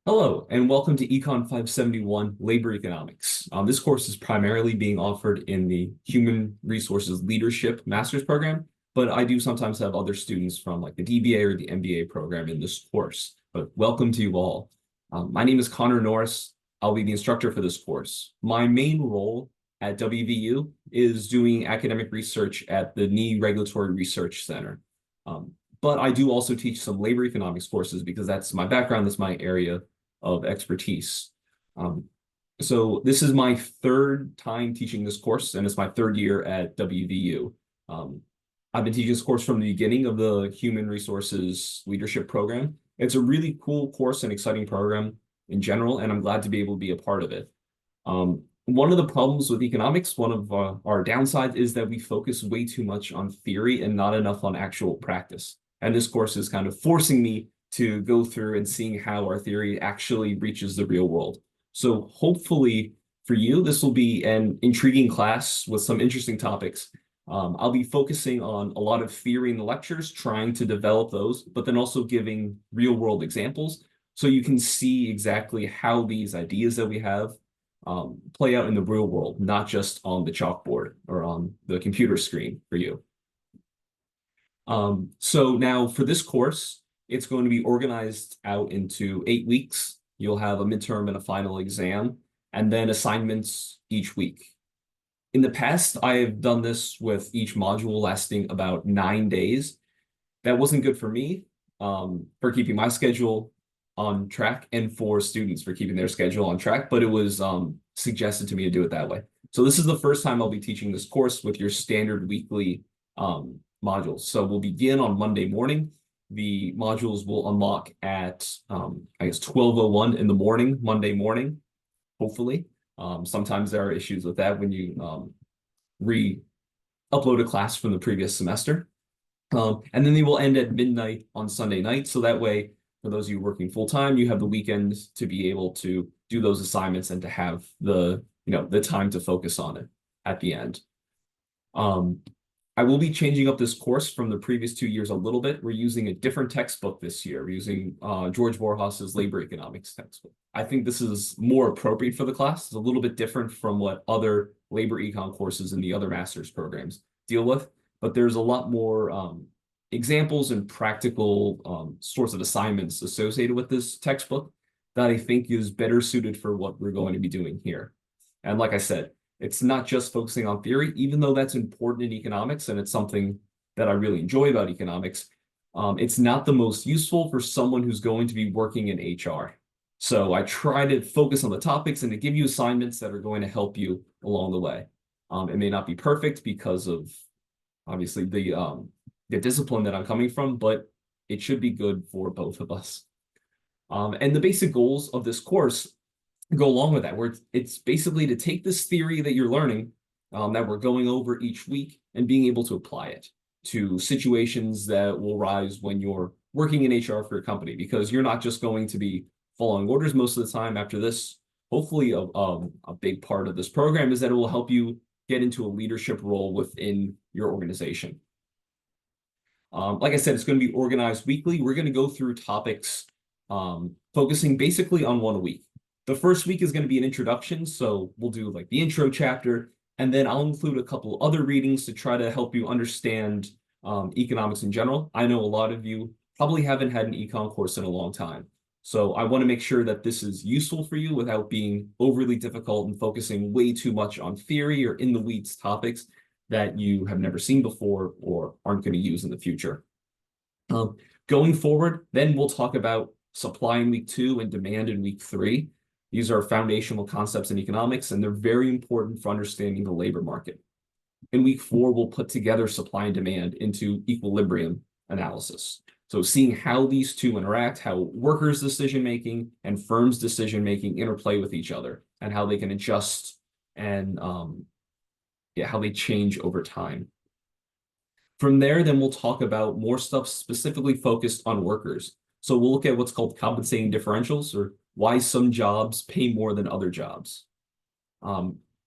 Hello, and welcome to Econ 571 Labor Economics. This course is primarily being offered in the Human Resources Leadership Master's Program, but I do sometimes have other students from like the DBA or the MBA program in this course. But welcome to you all. My name is Connor Norris. I'll be the instructor for this course. My main role at WVU is doing academic research at the NE Regulatory Research Center. But I do also teach some labor economics courses because that's my background, that's my area of expertise. So this is my third time teaching this course, and it's my third year at WVU. I've been teaching this course from the beginning of the Human Resources Leadership Program. It's a really cool course and exciting program in general, and I'm glad to be able to be a part of it. One of the problems with economics, one of our downsides, is that we focus way too much on theory and not enough on actual practice. And this course is kind of forcing me to go through and seeing how our theory actually reaches the real world. So hopefully for you, this will be an intriguing class with some interesting topics. I'll be focusing on a lot of theory in the lectures, trying to develop those, but then also giving real world examples so you can see exactly how these ideas that we have play out in the real world, not just on the chalkboard or on the computer screen for you. So now for this course, it's going to be organized out into 8 weeks. You'll have a midterm and a final exam, and then assignments each week. In the past, I have done this with each module lasting about 9 days. That wasn't good for me for keeping my schedule on track and for students for keeping their schedule on track, but it was suggested to me to do it that way. So this is the first time I'll be teaching this course with your standard weekly modules. So we'll begin on Monday morning. The modules will unlock at, I guess, 12:01 in the morning, Monday morning, hopefully. Sometimes there are issues with that when you re-upload a class from the previous semester. And then they will end at midnight on Sunday night. So that way, for those of you working full-time, you have the weekend to be able to do those assignments and to have the time to focus on it at the end. I will be changing up this course from the previous 2 years a little bit. We're using a different textbook this year. We're using George Borjas's Labor Economics textbook. I think this is more appropriate for the class. It's a little bit different from what other labor econ courses in the other master's programs deal with, but there's a lot more examples and practical sorts of assignments associated with this textbook that I think is better suited for what we're going to be doing here. And like I said, it's not just focusing on theory, even though that's important in economics, and it's something that I really enjoy about economics. It's not the most useful for someone who's going to be working in HR. So I try to focus on the topics and to give you assignments that are going to help you along the way. It may not be perfect because of obviously the discipline that I'm coming from, but it should be good for both of us. And the basic goals of this course go along with that, where it's basically to take this theory that you're learning, that we're going over each week, and being able to apply it to situations that will rise when you're working in HR for a company, because you're not just going to be following orders most of the time after this. Hopefully a big part of this program is that it will help you get into a leadership role within your organization. Like I said, it's going to be organized weekly. We're going to go through topics focusing basically on one a week. The first week is going to be an introduction, so we'll do like the intro chapter, and then I'll include a couple other readings to try to help you understand economics in general. I know a lot of you probably haven't had an econ course in a long time, so I want to make sure that this is useful for you without being overly difficult and focusing way too much on theory or in the weeds topics that you have never seen before or aren't going to use in the future. Going forward, then we'll talk about supply in week 2 and demand in week 3. These are foundational concepts in economics, and they're very important for understanding the labor market. In week 4, we'll put together supply and demand into equilibrium analysis. So seeing how these two interact, how workers' decision-making and firms' decision-making interplay with each other, and how they can adjust and how they change over time. From there, then we'll talk about more stuff specifically focused on workers. So we'll look at what's called compensating differentials, or why some jobs pay more than other jobs.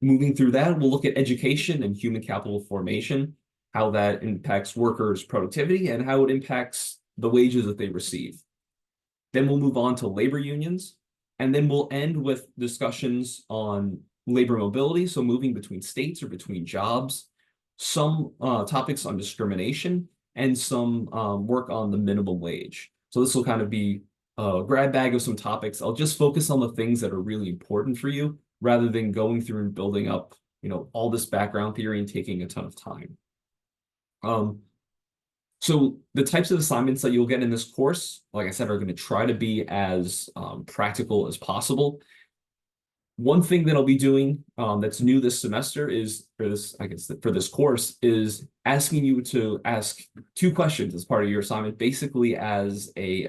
Moving through that, we'll look at education and human capital formation, how that impacts workers' productivity and how it impacts the wages that they receive. Then we'll move on to labor unions, And then we'll end with discussions on labor mobility, so moving between states or between jobs, some topics on discrimination, and some work on the minimum wage. So this will kind of be a grab bag of some topics. I'll just focus on the things that are really important for you rather than going through and building up, all this background theory and taking a ton of time. So the types of assignments that you'll get in this course, like I said, are going to try to be as practical as possible. One thing that I'll be doing that's new this semester is, for this course, is asking you to ask 2 questions as part of your assignment, basically as a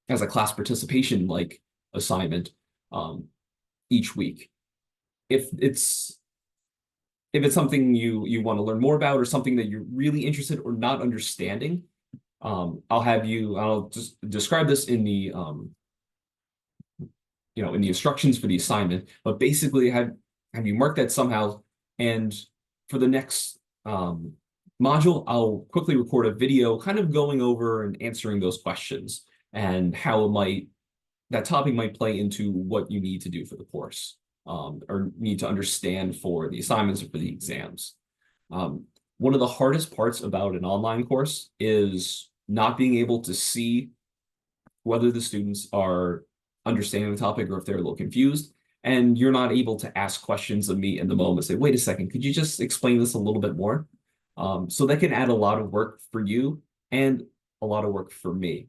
class participation like assignment each week. If it's something you want to learn more about or something that you're really interested or not understanding, I'll just describe this in the in the instructions for the assignment, but basically have you mark that somehow, and for the next module, I'll quickly record a video kind of going over and answering those questions and how that topic might play into what you need to do for the course, or need to understand for the assignments or for the exams. One of the hardest parts about an online course is not being able to see whether the students are understanding the topic or if they're a little confused, and you're not able to ask questions of me in the moment, say, wait a second, could you just explain this a little bit more? So that can add a lot of work for you and a lot of work for me.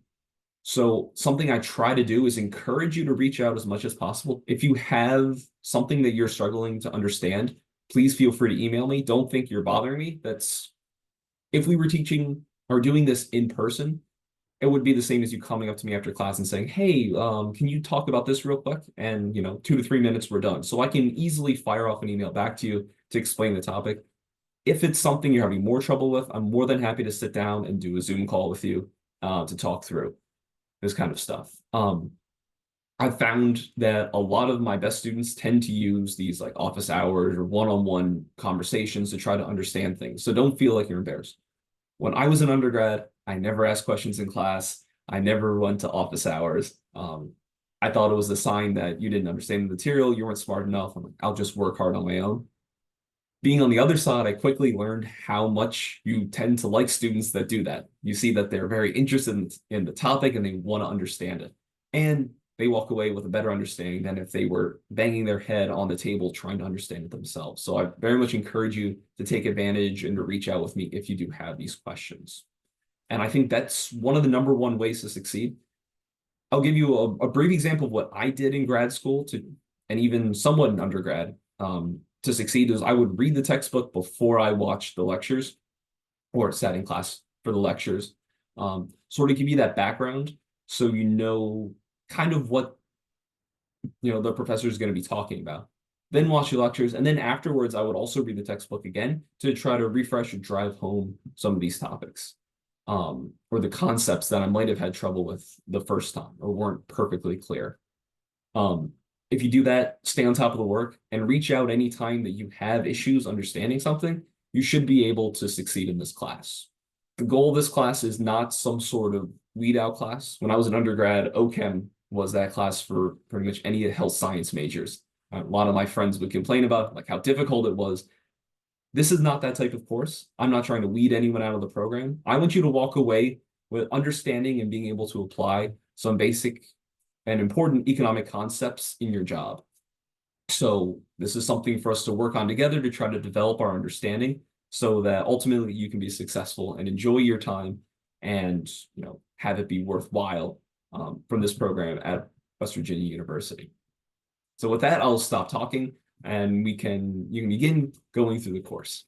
So something I try to do is encourage you to reach out as much as possible. If you have something that you're struggling to understand, please feel free to email me. Don't think you're bothering me. If we were teaching or doing this in person, it would be the same as you coming up to me after class and saying, hey, can you talk about this real quick? And 2 to 3 minutes, we're done. So I can easily fire off an email back to you to explain the topic. If it's something you're having more trouble with, I'm more than happy to sit down and do a Zoom call with you to talk through this kind of stuff. I've found that a lot of my best students tend to use these like office hours or one-on-one conversations to try to understand things. So don't feel like you're embarrassed. When I was an undergrad, I never asked questions in class. I never went to office hours. I thought it was a sign that you didn't understand the material, you weren't smart enough. I'm like, I'll just work hard on my own. Being on the other side, I quickly learned how much you tend to like students that do that. You see that they're very interested in the topic and they want to understand it. And they walk away with a better understanding than if they were banging their head on the table trying to understand it themselves. So I very much encourage you to take advantage and to reach out with me if you do have these questions. And I think that's one of the #1 ways to succeed. I'll give you a brief example of what I did in grad school and even somewhat in undergrad to succeed is I would read the textbook before I watched the lectures or sat in class for the lectures, sort of give you that background so you know kind of what the professor is going to be talking about. Then watch the lectures, and then afterwards I would also read the textbook again to try to refresh or drive home some of these topics, or the concepts that I might have had trouble with the first time or weren't perfectly clear. If you do that, stay on top of the work and reach out anytime that you have issues understanding something, you should be able to succeed in this class. The goal of this class is not some sort of weed out class. When I was an undergrad, OChem was that class for pretty much any health science majors. A lot of my friends would complain about like how difficult it was. This is not that type of course. I'm not trying to weed anyone out of the program. I want you to walk away with understanding and being able to apply some basic and important economic concepts in your job. So this is something for us to work on together to try to develop our understanding so that ultimately you can be successful and enjoy your time and have it be worthwhile from this program at West Virginia University. So with that, I'll stop talking and you can begin going through the course.